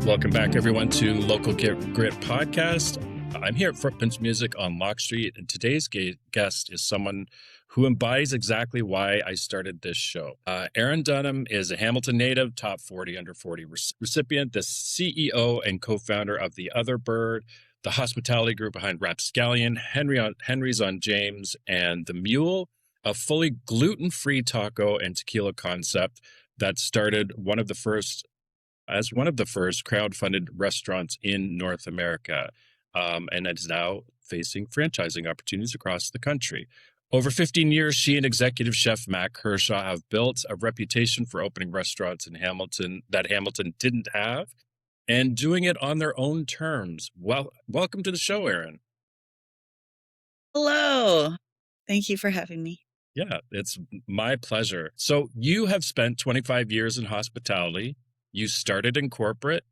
Welcome back, everyone, to Local Grit Podcast. I'm here at Footprints Music on Lock Street, and today's guest is someone who embodies exactly why I started this show. Erin Dunham is a Hamilton native, top 40 under 40 recipient, the CEO and co-founder of The Other Bird, the hospitality group behind Rapscallion, Henry's on James, and The Mule, a fully gluten-free taco and tequila concept that started one of the first crowdfunded restaurants in North America, and is now facing franchising opportunities across the country. Over 15 years, she and executive chef Matt Kershaw have built a reputation for opening restaurants in Hamilton that Hamilton didn't have, and doing it on their own terms. Well, welcome to the show, Erin. Hello. Thank you for having me. Yeah, it's my pleasure. So you have spent 25 years in hospitality. You started in corporate,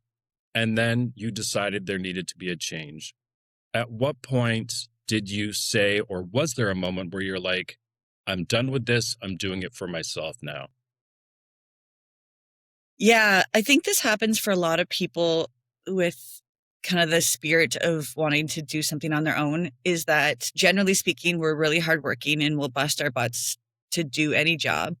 and then you decided there needed to be a change. At what point did you say, or was there a moment where you're like, I'm done with this, I'm doing it for myself now? Yeah, I think this happens for a lot of people with kind of the spirit of wanting to do something on their own, is that generally speaking, we're really hardworking and we'll bust our butts to do any job.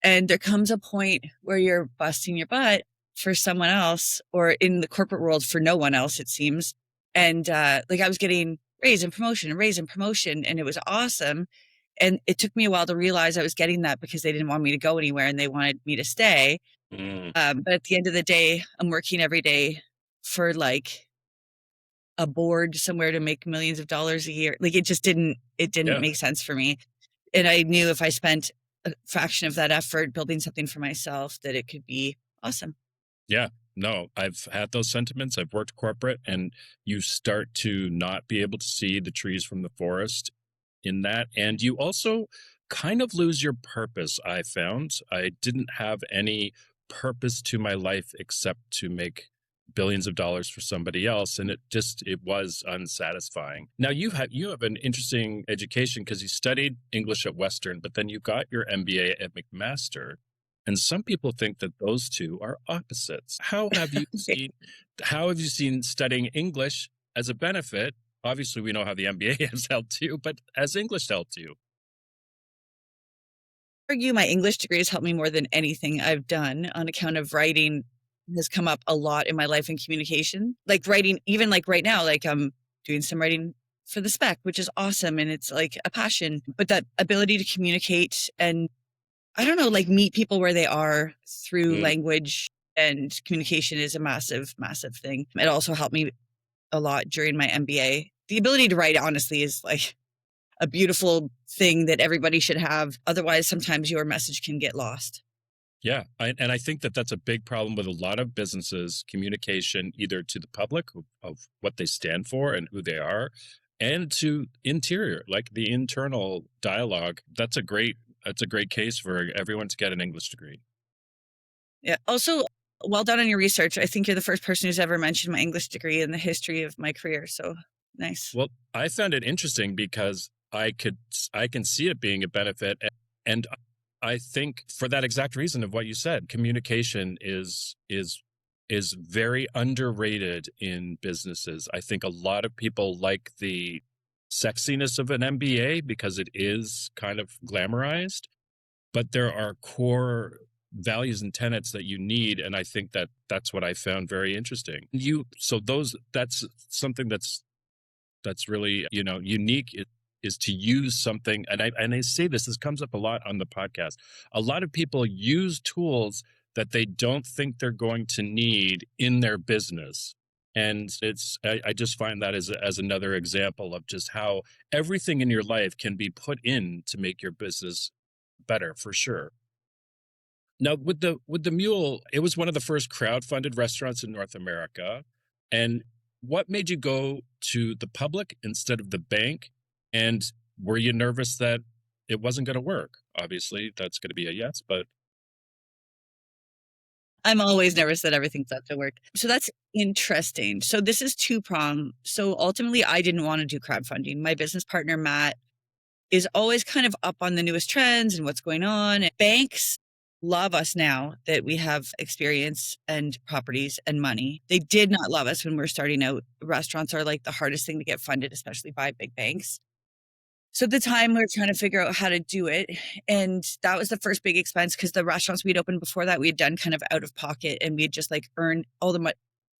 And there comes a point where you're busting your butt for someone else, or in the corporate world for no one else, it seems. And like I was getting raise and promotion, and it was awesome. And it took me a while to realize I was getting that because they didn't want me to go anywhere and they wanted me to stay. But at the end of the day, I'm working every day for like a board somewhere to make millions of dollars a year. Like it didn't make sense for me. And I knew if I spent a fraction of that effort building something for myself, that it could be awesome. Yeah, no, I've had those sentiments. I've worked corporate, and you start to not be able to see the trees from the forest in that. And you also kind of lose your purpose, I found. I didn't have any purpose to my life except to make billions of dollars for somebody else, and it was unsatisfying. Now you have an interesting education because you studied English at Western, but then you got your MBA at McMaster, and some people think that those two are opposites. How have you seen studying English as a benefit? Obviously we know how the MBA has helped you, but has English helped you? My English degree has helped me more than anything I've done, on account of writing has come up a lot in my life, in communication. Like writing, even like right now, like I'm doing some writing for the spec, which is awesome. And it's like a passion, but that ability to communicate and I don't know, like meet people where they are through language and communication is a massive, massive thing. It also helped me a lot during my MBA. The ability to write, honestly, is like a beautiful thing that everybody should have. Otherwise, sometimes your message can get lost. Yeah. And I think that that's a big problem with a lot of businesses, communication, either to the public of what they stand for and who they are, and to interior, like the internal dialogue. That's a great case for everyone to get an English degree. Yeah. Also, well done on your research. I think you're the first person who's ever mentioned my English degree in the history of my career. So nice. Well, I found it interesting because I can see it being a benefit, and I think for that exact reason of what you said, communication is very underrated in businesses. I think a lot of people like the sexiness of an MBA because it is kind of glamorized, but there are core values and tenets that you need, and I think that that's what I found very interesting. That's something that's really unique. Is to use something, and I say this comes up a lot on the podcast. A lot of people use tools that they don't think they're going to need in their business. And I just find that as another example of just how everything in your life can be put in to make your business better, for sure. Now, with the Mule, it was one of the first crowdfunded restaurants in North America. And what made you go to the public instead of the bank? And were you nervous that it wasn't going to work? Obviously, that's going to be a yes, but I'm always nervous that everything's up to work. So that's interesting. So this is two-pronged. So ultimately, I didn't want to do crowdfunding. My business partner, Matt, is always kind of up on the newest trends and what's going on. Banks love us now that we have experience and properties and money. They did not love us when we were starting out. Restaurants are like the hardest thing to get funded, especially by big banks. So at the time we were trying to figure out how to do it. And that was the first big expense because the restaurants we'd opened before that we had done kind of out of pocket, and we had just like earned all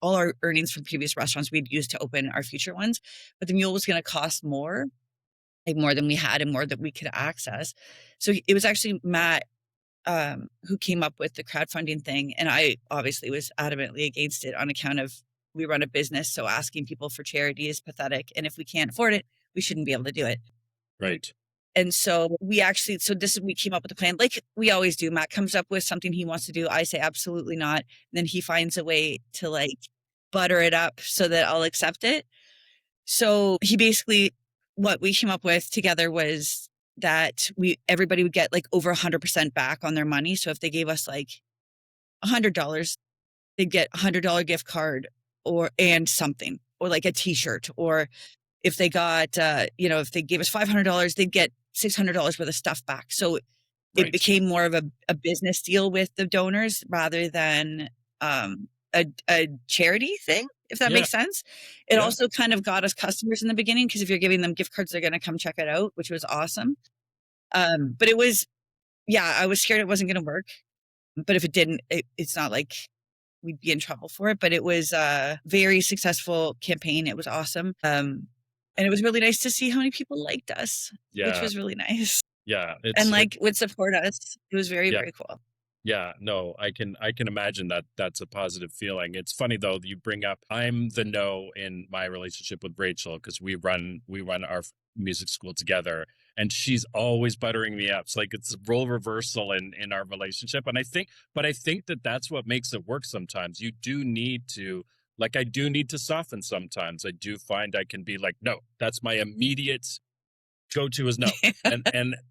our earnings from previous restaurants we'd used to open our future ones. But the Mule was going to cost more, like more than we had and more that we could access. So it was actually Matt who came up with the crowdfunding thing. And I obviously was adamantly against it on account of we run a business. So asking people for charity is pathetic. And if we can't afford it, we shouldn't be able to do it. Right. And so we came up with a plan like we always do. Matt comes up with something he wants to do. I say absolutely not. And then he finds a way to like butter it up so that I'll accept it. So what we came up with together was that everybody would get like over 100% back on their money. So if they gave us like $100, they'd get $100 gift card and something, or like a t-shirt, or if they got, if they gave us $500, they'd get $600 worth of stuff back. So it Right. became more of a business deal with the donors rather than a charity thing, if that Yeah. makes sense. It Yeah. also kind of got us customers in the beginning because if you're giving them gift cards, they're going to come check it out, which was awesome. But I was scared it wasn't going to work. But if it didn't, it's not like we'd be in trouble for it. But it was a very successful campaign. It was awesome. And it was really nice to see how many people liked us, which Yeah. was really nice. Yeah. And like would support us. It was very, Yeah. very cool. Yeah, no, I can imagine that that's a positive feeling. It's funny though that you bring up I'm the no in my relationship with Rachel because we run our music school together, and she's always buttering me up. It's like it's a role reversal in our relationship, and I think that that's what makes it work. Sometimes you do need to, like, I do need to soften. Sometimes I do find I can be like, no, that's my immediate go to is no,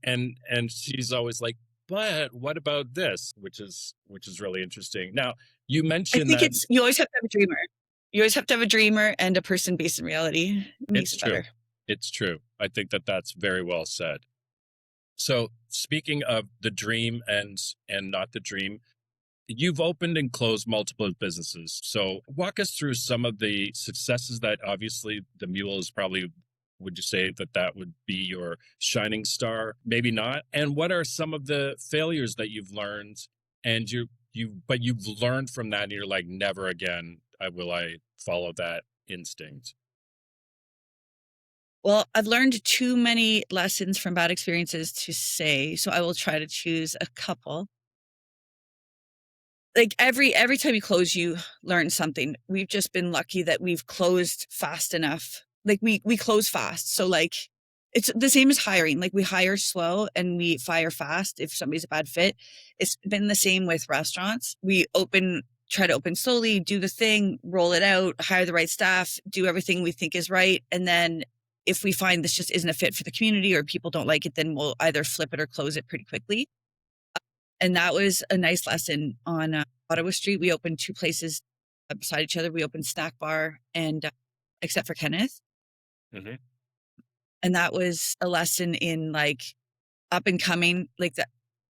and she's always like, but what about this, which is really interesting. Now you I mentioned think that you always have to have a dreamer. You always have to have a dreamer and a person based in reality. It makes it's it true. better. It's true. I think that that's very well said. So speaking of the dream and not the dream, you've opened and closed multiple businesses. So walk us through some of the successes that obviously the Mule is probably, would you say that that would be your shining star? Maybe not. And what are some of the failures that you've learned and but you've learned from that and you're like, never again will I follow that instinct. Well, I've learned too many lessons from bad experiences to say, so I will try to choose a couple. Like every time you close, you learn something. We've just been lucky that we've closed fast enough. Like we close fast. So like it's the same as hiring. Like we hire slow and we fire fast if somebody's a bad fit. It's been the same with restaurants. Try to open slowly, do the thing, roll it out, hire the right staff, do everything we think is right. And then if we find this just isn't a fit for the community or people don't like it, then we'll either flip it or close it pretty quickly. And that was a nice lesson on Ottawa Street. We opened two places beside each other. We opened Snack Bar and except for Kenneth. Hmm. And that was a lesson in like up and coming, like that.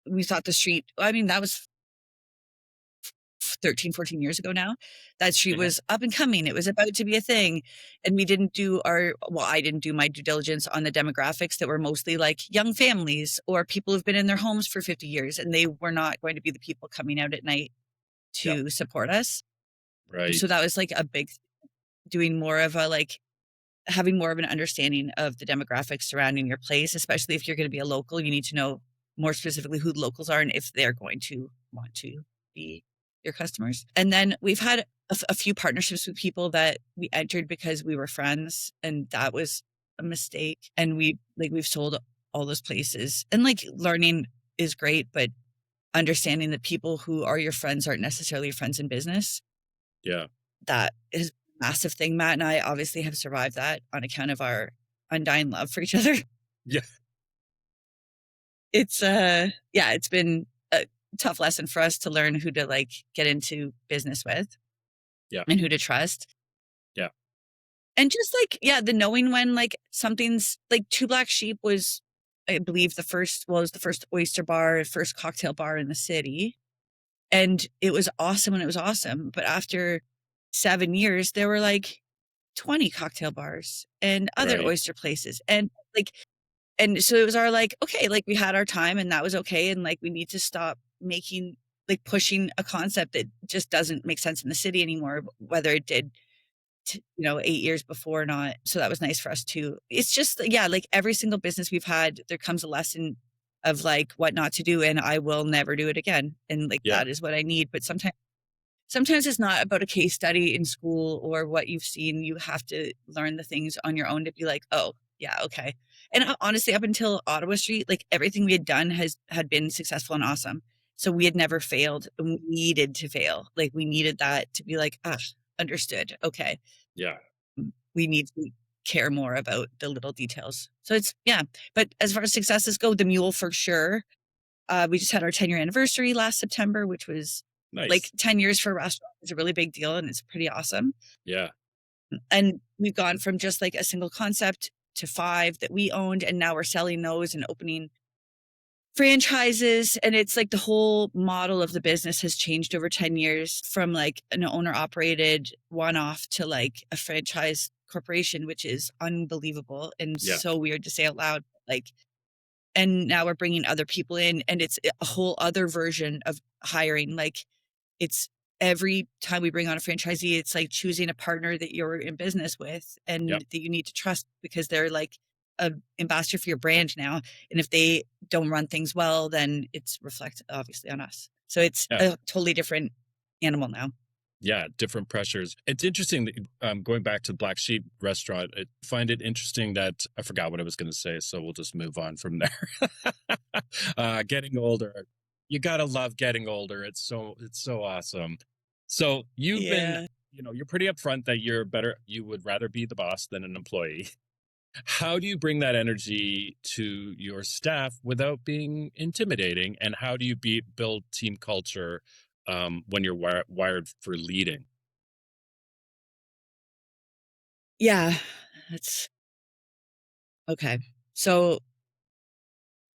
We thought the street, I mean, that was 13, 14 years ago now. That street Hmm. was up and coming. It was about to be a thing. And we didn't do I didn't do my due diligence on the demographics that were mostly like young families or people who've been in their homes for 50 years. And they were not going to be the people coming out at night Yep. to support us. Right. So that was like a big, doing more of a like, having more of an understanding of the demographics surrounding your place, especially if you're going to be a local, you need to know more specifically who the locals are and if they're going to want to be your customers. And then we've had a few partnerships with people that we entered because we were friends, and that was a mistake. And we've sold all those places, and like learning is great, but understanding that people who are your friends aren't necessarily your friends in business, Yeah. that is a massive thing. Matt and I obviously have survived that on account of our undying love for each other. Yeah. It's been a tough lesson for us to learn who to like get into business with Yeah. and who to trust. Yeah. And just like, yeah, the knowing when like something's like Two Black Sheep was I believe was the first oyster bar, first cocktail bar in the city. And it was awesome when it was awesome. But after 7 years, there were like 20 cocktail bars and other Right. oyster places. And so it was our like, okay, like we had our time and that was okay. And like we need to stop pushing a concept that just doesn't make sense in the city anymore, whether it did 8 years before or not. So that was nice for us too. It's just, yeah, like every single business we've had, there comes a lesson of like what not to do, and I will never do it again. And like Yeah. that is what I need. But sometimes it's not about a case study in school or what you've seen. You have to learn the things on your own to be like, oh, yeah, okay. And honestly, up until Ottawa Street, like everything we had done had been successful and awesome. So we had never failed, and we needed to fail. Like we needed that to be like, ah, understood. Okay. Yeah. We need to care more about the little details. So it's, yeah. But as far as successes go, the Mule for sure. We just had our 10-year anniversary last September, which was like Nice. 10 years for a restaurant is a really big deal and it's pretty awesome. Yeah. And we've gone from just like a single concept to 5 that we owned. And now we're selling those and opening franchises. And it's like the whole model of the business has changed over 10 years from like an owner operated one off to like a franchise corporation, which is unbelievable and Yeah. so weird to say out loud. Like, and now we're bringing other people in and it's a whole other version of hiring. Like it's every time we bring on a franchisee, it's like choosing a partner that you're in business with Yep. and that you need to trust because they're like a ambassador for your brand now. And if they don't run things well, then it's reflects obviously on us. So it's Yeah. a totally different animal now. Yeah, different pressures. It's interesting that going back to Black Sheep restaurant, I find it interesting that I forgot what I was going to say, so we'll just move on from there. Getting older, you gotta love getting older. It's so awesome. So you've been, Yeah. you're pretty upfront that you would rather be the boss than an employee. How do you bring that energy to your staff without being intimidating? And how do you build team culture when you're wired for leading? Yeah. That's okay. So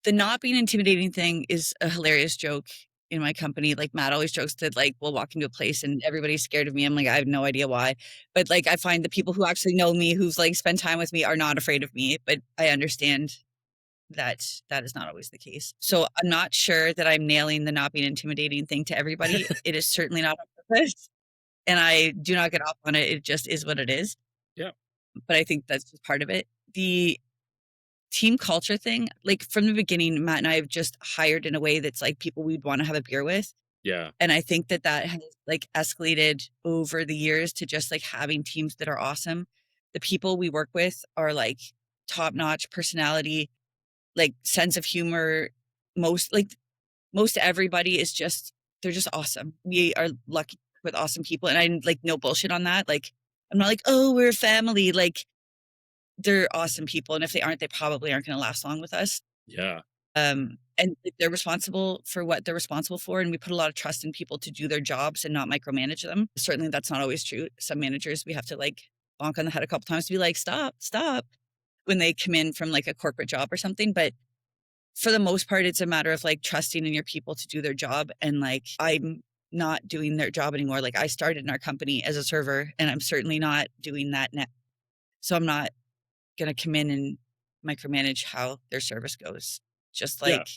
the not being intimidating thing is a hilarious joke in my company. Like Matt always jokes that like we'll walk into a place and everybody's scared of me. I'm like, I have no idea why. But like I find the people who actually know me, who've like spent time with me, are not afraid of me. But I understand that that is not always the case. So I'm not sure that I'm nailing the not being intimidating thing to everybody. It is certainly not on purpose. And I do not get off on it. It just is what it is. Yeah. But I think that's just part of it. The team culture thing, like from the beginning, Matt and I have just hired in a way that's like people we'd want to have a beer with. Yeah. And I think that that has like escalated over the years to just like having teams that are awesome. The people we work with are like top notch personality, like sense of humor. Most everybody is just, they're just awesome. We are lucky with awesome people. And I like no bullshit on that. Like, I'm not like, oh, we're a family. Like, they're awesome people. And if they aren't, they probably aren't going to last long with us. Yeah. And like, they're responsible for what they're responsible for. And we put a lot of trust in people to do their jobs and not micromanage them. Certainly that's not always true. Some managers, we have to like bonk on the head a couple times to be like, stop when they come in from like a corporate job or something. But for the most part, it's a matter of like trusting in your people to do their job. And like, I'm not doing their job anymore. Like I started in our company as a server and I'm certainly not doing that now. So I'm not going to come in and micromanage how their service goes. Just Yeah. like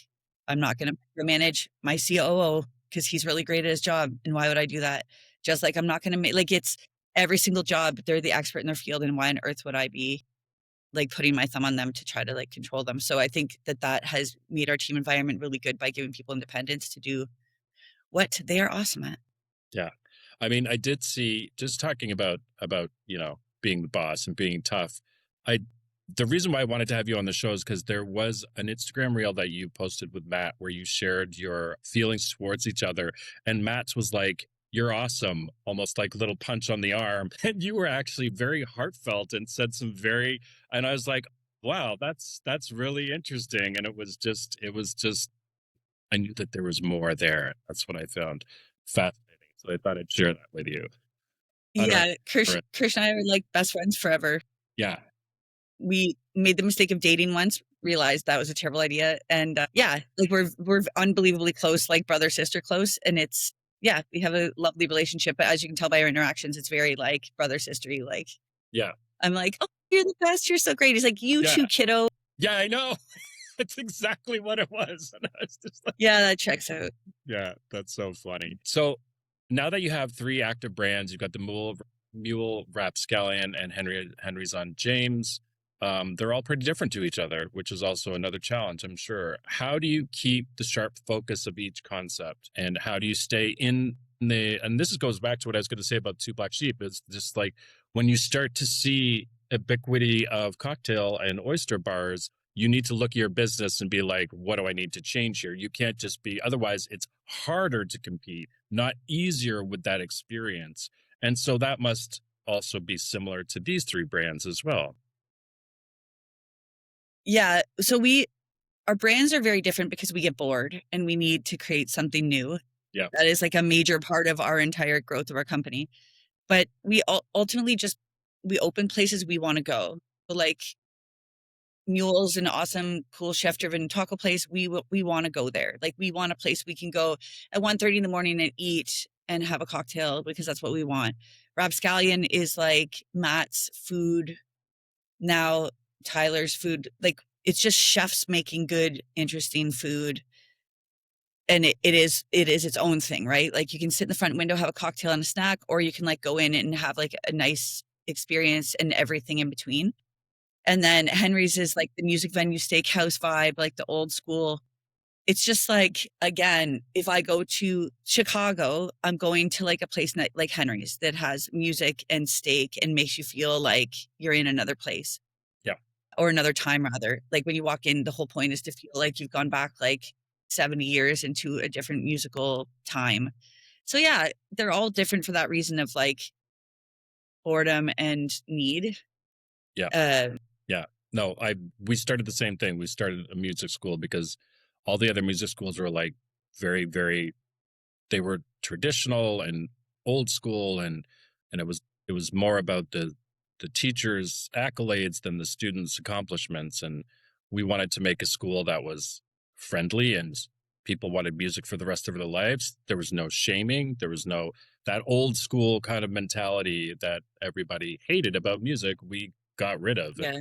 I'm not going to micromanage my COO because he's really great at his job. And why would I do that? Just like I'm not going to make like it's every single job, they're the expert in their field. And why on earth would I be like putting my thumb on them to try to like control them? So I think that that has made our team environment really good by giving people independence to do what they are awesome at. Yeah. I mean, I did see, just talking about, being the boss and being tough. I The reason why I wanted to have you on the show is because there was an Instagram reel that you posted with Matt where you shared your feelings towards each other. And Matt's was like, "You're awesome," almost like little punch on the arm. And you were actually very heartfelt and said and I was like, wow, that's really interesting. And it was just I knew that there was more there. That's what I found fascinating. So I thought I'd share that with you. I don't Yeah, Krish, know. Krish and I are like best friends forever. Yeah. We made the mistake of dating once realized that was a terrible idea. And yeah, like we're unbelievably close, like brother sister close, and it's yeah, we have a lovely relationship. But as you can tell by our interactions, it's very like brother sistery. Like Yeah. I'm like, oh, you're the best, you're so great. He's like, you Yeah. too, kiddo. Yeah, I know. That's exactly what it was. And I was just like, Yeah, that checks out. yeah, that's so funny. So now that you have three active brands, you've got the Mule, Rapscallion, and Henry's on James. They're all pretty different to each other, which is also another challenge, I'm sure. How do you keep the sharp focus of each concept, and how do you stay in the? And this goes back to what I was going to say about Two Black Sheep. Is just like when you start to see ubiquity of cocktail and oyster bars, you need to look at your business and be like, what do I need to change here? You can't just be, otherwise it's harder to compete, not easier with that experience. And so that must also be similar to these three brands as well. Yeah. So our brands are very different because we get bored and we need to create something new. Yeah. That is like a major part of our entire growth of our company. But we ultimately just, we open places we want to go. So like Mule's an awesome, cool chef-driven taco place. We want to go there. Like we want a place we can go at 1:30 in the morning and eat and have a cocktail because that's what we want. Rapscallion is like Matt's food now, Tyler's food. Like it's just chefs making good, interesting food. And it is its own thing, right? Like you can sit in the front window, have a cocktail and a snack, or you can like go in and have like a nice experience and everything in between. And then Henry's is like the music venue steakhouse vibe, like the old school. It's just like, again, if I go to Chicago, I'm going to like a place like Henry's that has music and steak and makes you feel like you're in another place. Yeah. Or another time rather. Like when you walk in, the whole point is to feel like you've gone back like 70 years into a different musical time. So yeah, they're all different for that reason of like boredom and need. Yeah. Yeah. No, we started the same thing. We started a music school because all the other music schools were like very, very, they were traditional and old school, and it was more about the teachers' accolades than the students' accomplishments. And we wanted to make a school that was friendly and people wanted music for the rest of their lives. There was no shaming. There was no that old school kind of mentality that everybody hated about music. We got rid of. Yeah.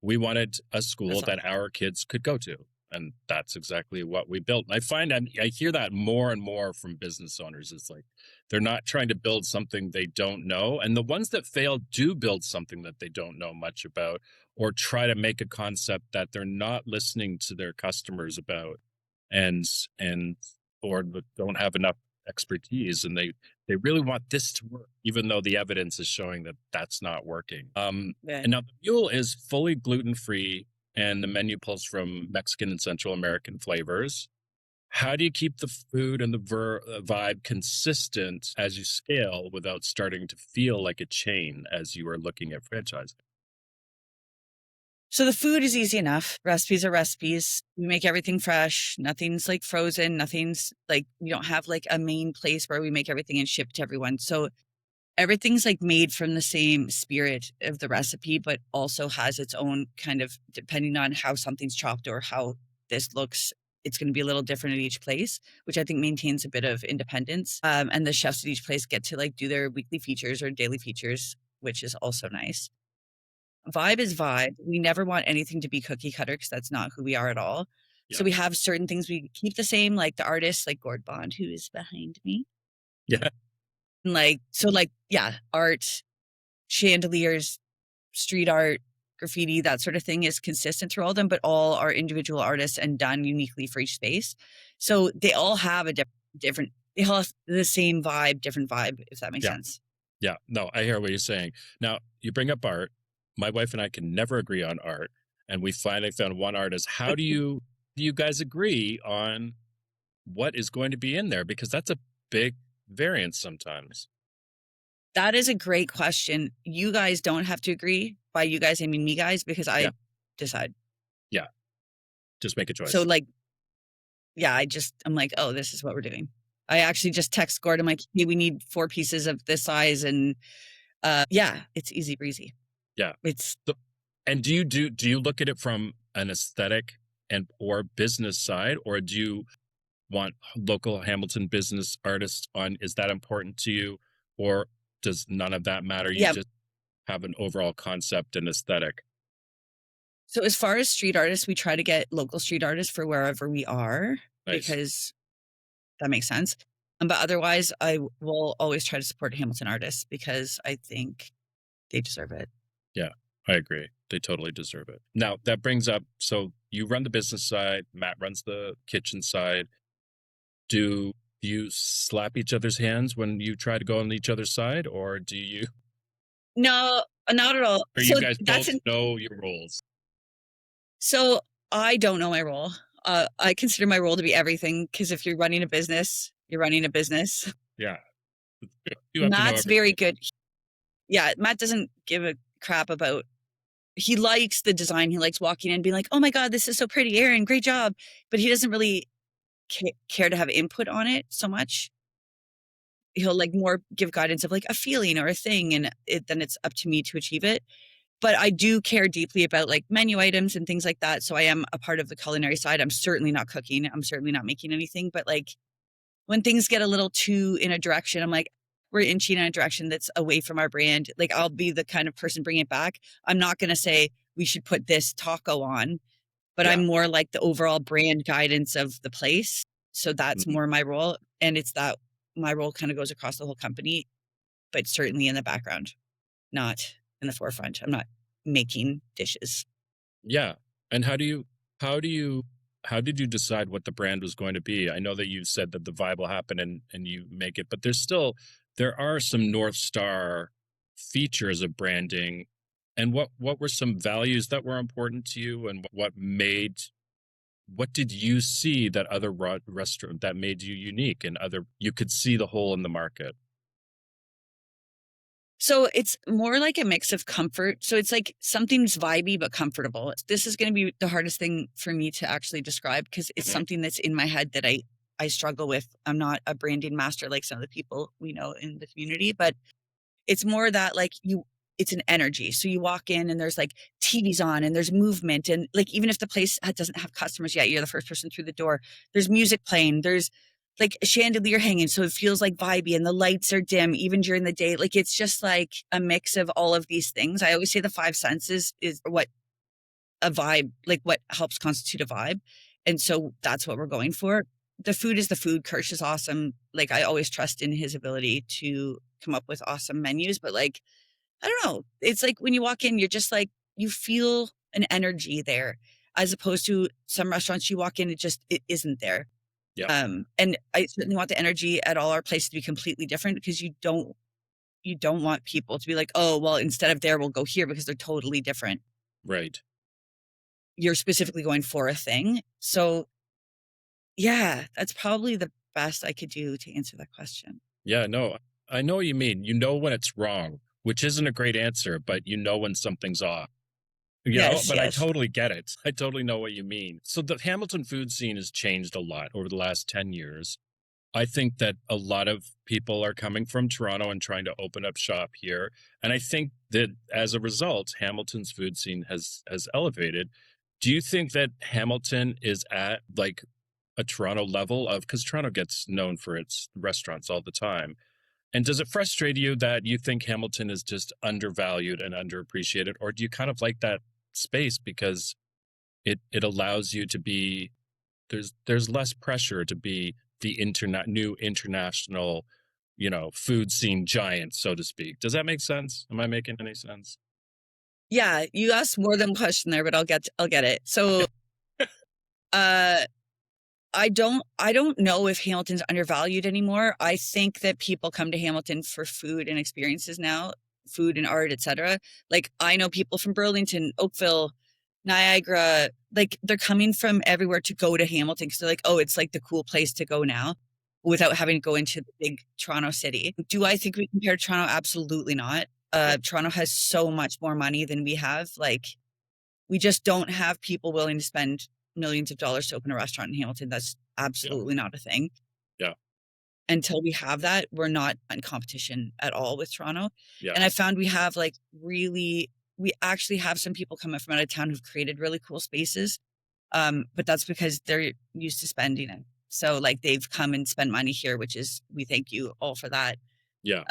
We wanted a school That's that our kids could go to. And that's exactly what we built. And I find I hear that more and more from business owners. It's like they're not trying to build something they don't know. And the ones that fail do build something that they don't know much about, or try to make a concept that they're not listening to their customers about, and or don't have enough expertise, and they really want this to work, even though the evidence is showing that that's not working. Yeah. And now the Mule is fully gluten-free, and the menu pulls from Mexican and Central American flavors. How do you keep the food and the vibe consistent as you scale without starting to feel like a chain as you are looking at franchising? So the food is easy enough. Recipes are recipes. We make everything fresh. Nothing's like frozen. Nothing's like, we don't have like a main place where we make everything and ship to everyone. So everything's like made from the same spirit of the recipe, but also has its own kind of, depending on how something's chopped or how this looks, it's going to be a little different at each place, which I think maintains a bit of independence. And the chefs at each place get to like do their weekly features or daily features, which is also nice. Vibe is vibe. We never want anything to be cookie cutter because that's not who we are at all. Yeah. So we have certain things we keep the same, like the artists, like Gord Bond, who is behind me. Yeah. And like, so like, yeah, art, chandeliers, street art, graffiti, that sort of thing is consistent through all of them, but all are individual artists and done uniquely for each space. So they all have a different, they all have the same vibe, different vibe, if that makes sense. Yeah. No, I hear what you're saying. Now, you bring up art. My wife and I can never agree on art. And we finally found one artist. How do you guys agree on what is going to be in there? Because that's a big variance sometimes. That is a great question. You guys don't have to agree. By you guys, I mean me guys, because I decide. Yeah. Just make a choice. So like, yeah, I'm like, oh, this is what we're doing. I actually just text Gord. I'm like, hey, we need 4 pieces of this size. And yeah, it's easy breezy. Yeah. It's And do you look at it from an aesthetic and or business side, or do you want local Hamilton business artists on? Is that important to you, or does none of that matter? You Yeah. just have an overall concept and aesthetic. So as far as street artists, we try to get local street artists for wherever we are Nice. because that makes sense. But otherwise, I will always try to support Hamilton artists because I think they deserve it. Yeah, I agree. They totally deserve it. Now that brings up, so you run the business side, Matt runs the kitchen side. Do you slap each other's hands when you try to go on each other's side, or do you, No, not at all. or you guys both know your roles? So I don't know my role. I consider my role to be everything because if you're running a business, you're running a business. Yeah, you have to know Matt's very everything. good. Yeah, Matt doesn't give a crap about. He likes the design. He likes walking in and being like, "Oh my god, this is so pretty, Erin, great job." But he doesn't really care to have input on it so much. He'll like more give guidance of like a feeling or a thing, and then it's up to me to achieve it. But I do care deeply about like menu items and things like that. So I am a part of the culinary side. I'm certainly not cooking. I'm certainly not making anything. But like when things get a little too in a direction, I'm like, we're inching in a direction that's away from our brand. Like I'll be the kind of person bringing it back. I'm not going to say we should put this taco on, but Yeah. I'm more like the overall brand guidance of the place. So that's Mhm. more my role. And it's that my role kind of goes across the whole company, but certainly in the background, not in the forefront. I'm not making dishes. Yeah. And how do you, how did you decide what the brand was going to be? I know that you said that the vibe will happen and you make it, but there are some North Star features of branding. And what were some values that were important to you, and what did you see that other restaurant that made you unique, and other, you could see the hole in the market? So it's more like a mix of comfort. So it's like something's vibey but comfortable. This is going to be the hardest thing for me to actually describe because it's something that's in my head that I struggle with. I'm not a branding master like some of the people we know in the community, but it's more that like it's an energy. So you walk in and there's like TVs on and there's movement. And like, even if the place doesn't have customers yet, you're the first person through the door. There's music playing. There's like a chandelier hanging. So it feels like vibey and the lights are dim even during the day. Like it's just like a mix of all of these things. I always say the five senses is what a vibe, like what helps constitute a vibe. And so that's what we're going for. The food is the food. Kirsch is awesome. Like I always trust in his ability to come up with awesome menus, but like I don't know. It's like when you walk in, you're just like, you feel an energy there, as opposed to some restaurants you walk in, it isn't there. Yeah. And I certainly want the energy at all our places to be completely different because you don't want people to be like, oh, well, instead of there, we'll go here because they're totally different. Right. You're specifically going for a thing. So yeah, that's probably the best I could do to answer that question. Yeah, no, I know what you mean. You know when it's wrong, which isn't a great answer, but you know when something's off. Yes, But I yes. totally get it. I totally know what you mean. So the Hamilton food scene has changed a lot over the last 10 years. I think that a lot of people are coming from Toronto and trying to open up shop here. And I think that as a result, Hamilton's food scene has elevated. Do you think that Hamilton is at like a Toronto level of, because Toronto gets known for its restaurants all the time? And does it frustrate you that you think Hamilton is just undervalued and underappreciated, or do you kind of like that space because it allows you to be, there's less pressure to be the new international, food scene giant, so to speak? Does that make sense? Am I making any sense? Yeah, you asked more than one question there, but I'll get it. So uh I don't know if Hamilton's undervalued anymore. I think that people come to Hamilton for food and experiences now, food and art, etc. Like I know people from Burlington, Oakville, Niagara, like they're coming from everywhere to go to Hamilton because they're like, oh, it's like the cool place to go now without having to go into the big Toronto city. Do I think we compare to Toronto? Absolutely not. Toronto has so much more money than we have. Like we just don't have people willing to spend millions of dollars to open a restaurant in Hamilton. That's Yeah. absolutely not a thing. Yeah. Until we have that, we're not in competition at all with Toronto. Yeah. And I found we have like really we actually have some people coming from out of town who've created really cool spaces. But that's because they're used to spending it. So like they've come and spent money here, which is, we thank you all for that. Yeah.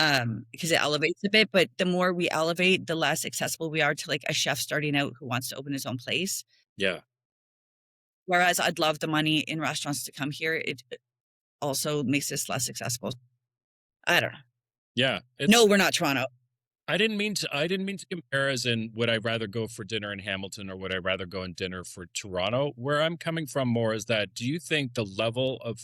Because it elevates a bit, but the more we elevate, the less accessible we are to like a chef starting out who wants to open his own place. Yeah. Whereas I'd love the money in restaurants to come here. It also makes this less accessible. I don't know. Yeah. No, It's we're not Toronto. I didn't mean to compare as in would I rather go for dinner in Hamilton or would I rather go and dinner for Toronto? Where I'm coming from more is that do you think the level of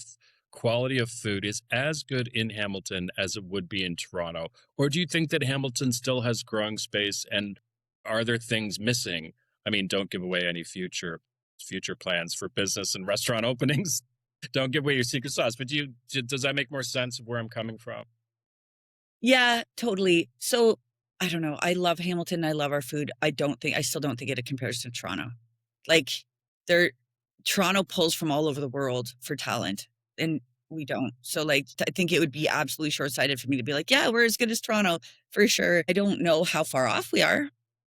quality of food is as good in Hamilton as it would be in Toronto? Or do you think that Hamilton still has growing space and are there things missing? I mean, don't give away any future plans for business and restaurant openings. Don't give away your secret sauce, but does that make more sense of where I'm coming from? Yeah, totally. So I don't know. I love Hamilton. I love our food. I still don't think it compares to Toronto. Like there, Toronto pulls from all over the world for talent and we don't. So like, I think it would be absolutely short-sighted for me to be like, yeah, we're as good as Toronto for sure. I don't know how far off we are,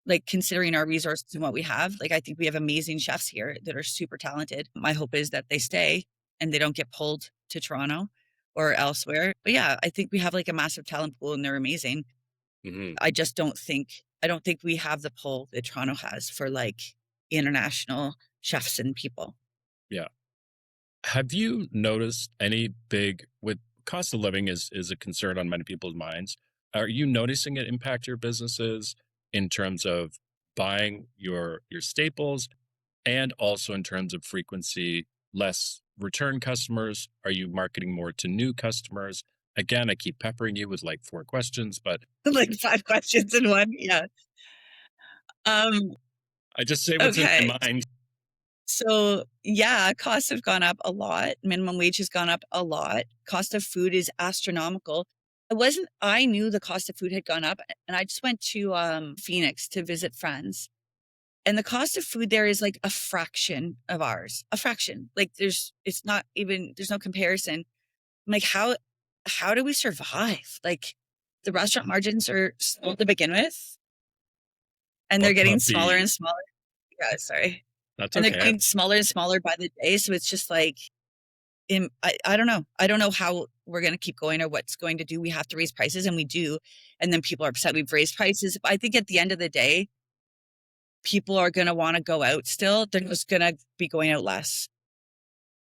like considering our resources and what we have. Like, I think we have amazing chefs here that are super talented. My hope is that they stay and they don't get pulled to Toronto or elsewhere. But yeah, I think we have like a massive talent pool and they're amazing. Hmm. I don't think we have the pull that Toronto has for like international chefs and people. Yeah. Have you noticed any big with cost of living is a concern on many people's minds? Are you noticing it impact your businesses in terms of buying your staples and also in terms of frequency, less return customers? Are you marketing more to new customers? Again, I keep peppering you with like four questions, but Like 5 questions in one. Yeah. Um, I just say what's in okay. my mind. So yeah, costs have gone up a lot. Minimum wage has gone up a lot. Cost of food is astronomical. I knew the cost of food had gone up and I just went to Phoenix to visit friends. And the cost of food there is like a fraction of ours. A fraction. Like there's no comparison. I'm like, how do we survive? Like the restaurant margins are small to begin with, and they're getting smaller Puppy. and smaller. Yeah, sorry. That's And they're okay. getting smaller and smaller by the day. So it's just like, I don't know. I don't know how we're going to keep going or what's going to do. We have to raise prices and we do. And then people are upset we've raised prices. But I think at the end of the day, people are going to want to go out still. They're just going to be going out less.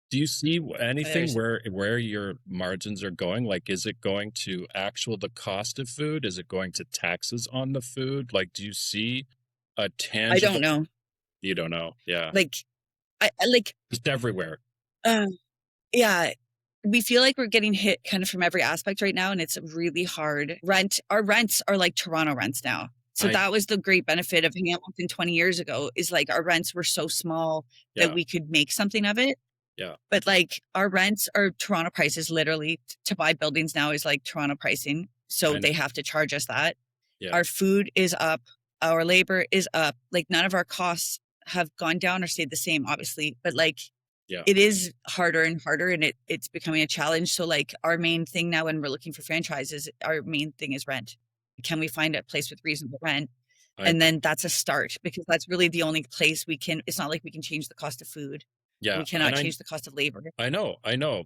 Do you see anything There's, where your margins are going? Like, is it going to the cost of food? Is it going to taxes on the food? Like, do you see a I don't tangible? know. You don't know. Yeah, Like, I like, just everywhere. uh, yeah, we feel like we're getting hit kind of from every aspect right now, and it's really hard. Our rents are like Toronto rents now. So I that was the great benefit of Hamilton 20 years ago is like our rents were so small that yeah we could make something of it. yeah But like our rents are Toronto prices literally to buy buildings now is like Toronto pricing. So I know. they have to charge us that. Yeah Our food is up, our labor is up. Like none of our costs have gone down or stayed the same, obviously. But like yeah. it is harder and harder and it's becoming a challenge. So like our main thing now when we're looking for franchises, our main thing is rent. Can we find a place with reasonable rent? I And then that's a start because that's really the only place it's not like we can change the cost of food. yeah, We cannot and change the cost of labor. I know.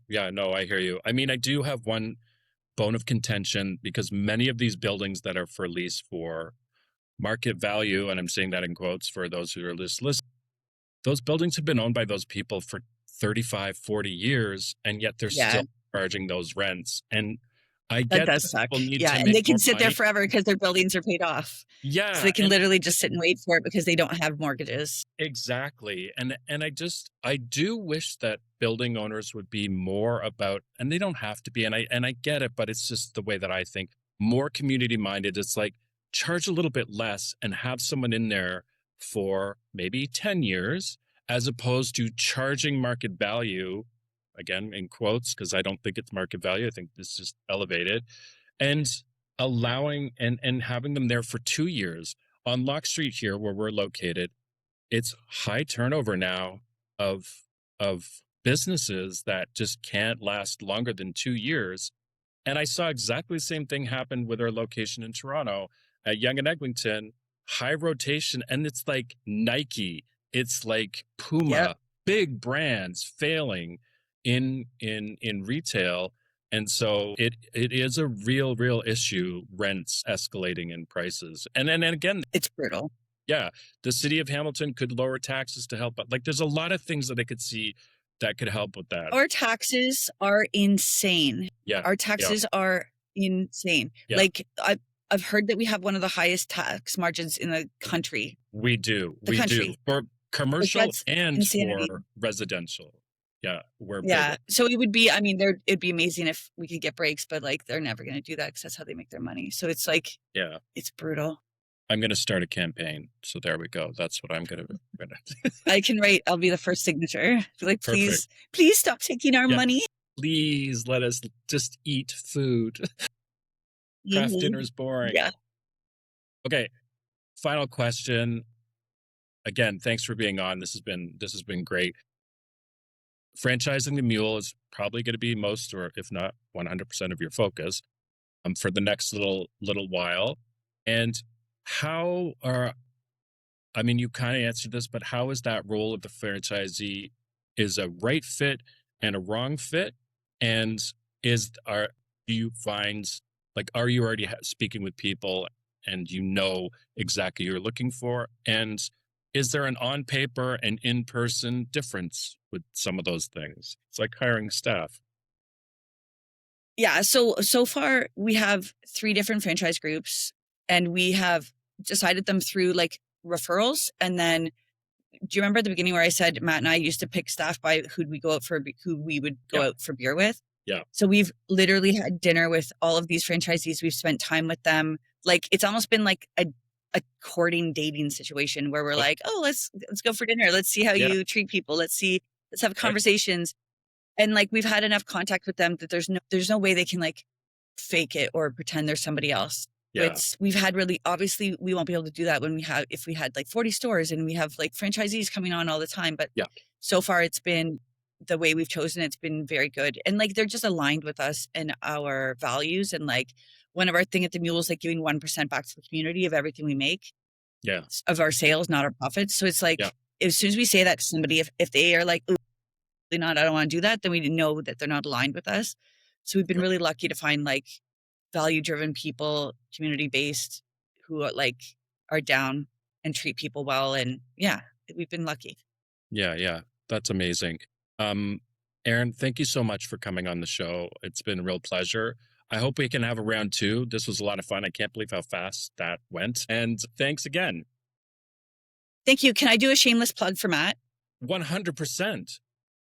Yeah, no, I hear you. I mean, I do have one bone of contention because many of these buildings that are for lease for market value, and I'm saying that in quotes for those who are listening, those buildings have been owned by those people for 35, 40 years, and yet they're Yeah, still charging those rents. And I that get does that suck. people need Yeah, to and make they can more sit there money. forever because their buildings are paid off. So they Yeah, can literally just sit and wait for it because they don't have mortgages. exactly. And I do wish that building owners would be more about, and they don't have to be, and I get it, but it's just the way that I think, more community minded. It's like charge a little bit less and have someone in there for maybe 10 years as opposed to charging market value, again in quotes, because I don't think it's market value. I think this is just elevated and allowing and having them there for 2 years on Lock Street here where we're located. It's high turnover now of businesses that just can't last longer than 2 years. And I saw exactly the same thing happen with our location in Toronto at Yonge and Eglinton. high rotation, and it's like Nike, it's like Puma, Yep. big brands failing in retail. And so it is a real issue, rents escalating in prices. And then again, It's brutal. yeah, the city of Hamilton could lower taxes to help, but like there's a lot of things that I could see that could help with that. Our taxes are insane. Yeah. Our taxes are insane. Yeah. Like I've heard that we have one of the highest tax margins in the country. We do. The We do. country. For commercial that's and insanity. for residential. Yeah, we're Yeah. big. So it would be, I mean, it'd be amazing if we could get breaks, but like they're never going to do that because that's how they make their money. So it's like, Yeah. it's brutal. I'm going to start a campaign. So there we go. That's what I'm going to. I can write, I'll be the first signature. Be like, Perfect. please stop taking our money. Please let us just eat food. Craft dinner's boring. Yeah. Okay. Final question. Again, thanks for being on. This has been great. Franchising the Mule is probably going to be most, or if not 100% of your focus for the next little while. And how are, I mean, you kind of answered this, but how is that role of the franchisee is a right fit and a wrong fit? And do you find, like, are you already speaking with people and you know exactly what you're looking for? And is there an on paper and in person difference with some of those things? It's like hiring staff. Yeah. So far we have 3 different franchise groups, and we have decided them through like referrals. And then, do you remember at the beginning where I said Matt and I used to pick staff by who we would go out for beer with? Yeah. So we've literally had dinner with all of these franchisees. We've spent time with them. Like it's almost been like a courting, dating situation where we're like, oh, let's go for dinner. Let's see how you treat people. Let's have conversations. And like we've had enough contact with them that there's no way they can like fake it or pretend there's somebody else. Yeah. We've had really, obviously we won't be able to do that if we had like 40 stores and we have like franchisees coming on all the time. But so far it's been the way we've chosen. It's been very good. And like, they're just aligned with us and our values. And like one of our thing at the Mule is like giving 1% back to the community of everything we make. Yeah. Of our sales, not our profits. So it's like, as soon as we say that to somebody, if they are like, ooh, I don't want to do that, then we know that they're not aligned with us. So we've been really lucky to find like value-driven people, community-based, who are down and treat people well. And we've been lucky. Yeah. That's amazing. Erin, thank you so much for coming on the show. It's been a real pleasure. I hope we can have a round 2. This was a lot of fun. I can't believe how fast that went. And thanks again. Thank you. Can I do a shameless plug for Matt? 100%.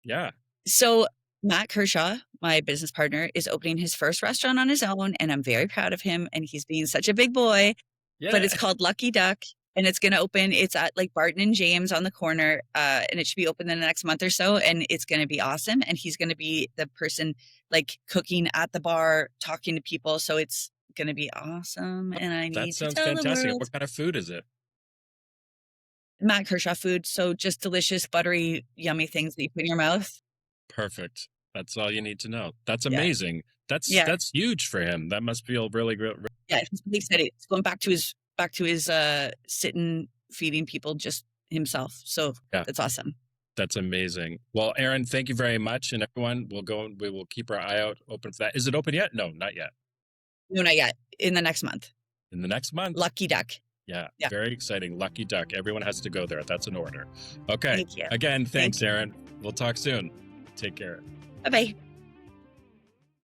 Yeah. So Matt Kershaw, my business partner, is opening his first restaurant on his own, and I'm very proud of him. And he's being such a big boy. Yeah. But it's called Lucky Duck, and it's going to open. It's at like Barton and James on the corner, and it should be open in the next month or so. And it's going to be awesome. And he's going to be the person like cooking at the bar, talking to people. So it's going to be awesome. And I need to tell That sounds fantastic. the world. What kind of food is it? Matt Kershaw food. So just delicious, buttery, yummy things that you put in your mouth. Perfect. That's all you need to know. That's amazing. That's huge for him. That must feel really good. Yeah, he's really excited. He's going back to his sitting, feeding people just himself. So that's awesome. That's amazing. Well, Erin, thank you very much. And everyone, we will keep our eye out open for that. Is it open yet? No, not yet. No, not yet. In the next month. In the next month? Lucky Duck. Yeah, very exciting. Lucky Duck. Everyone has to go there. That's an order. Okay. Thank you. Again, thanks, Erin. We'll talk soon. Take care. Bye-bye.